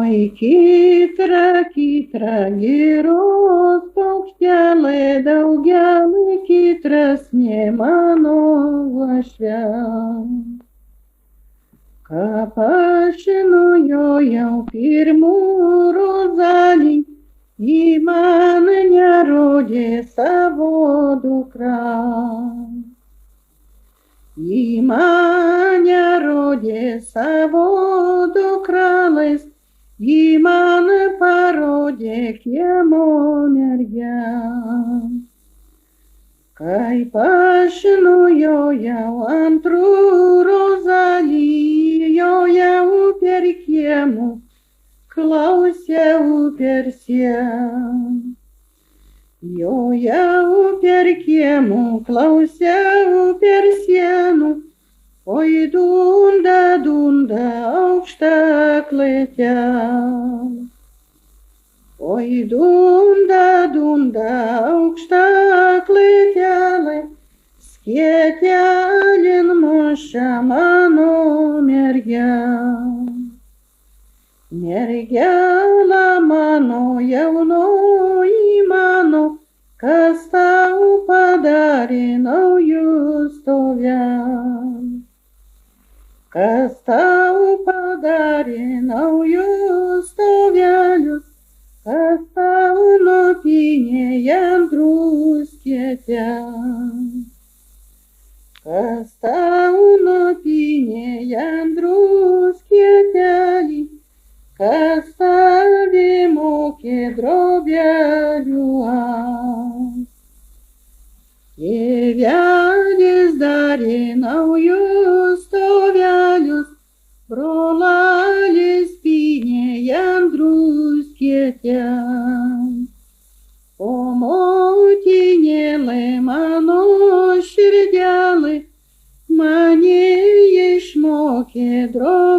Oi, kitra, kitra, giros paukštelė, daugelį kitras ne mano uošvė. Ką pažinojo jau pirmų rozalį, ji man nerodė savo dukrą. Ji man nerodė savo dukralais, ji man parodė kiemo mergelę. Kai pažinojo jau antrų rozalį, jau per kiemų, klausiau per sieną. Jau per kiemų, klausiau per sienų, oi dunda, dunda aukšta klėtelė. Oi dunda, dunda aukšta klėtelė, skėtelin muša mano mergelė. Mergelė mano jaunoji mano, kas tau padarė naujus stovelius. Kas tau padarė naujus stovelius, kas tau nupynė jam druskėtes. Kas tau nupynė jam druskėtelį, kas tave mokė drobelių ast. Tėvelis darė naujus stovelius, brolelis pynė jam druskėtes. O motinėlė mano širdelė, mane išmokė drobelių.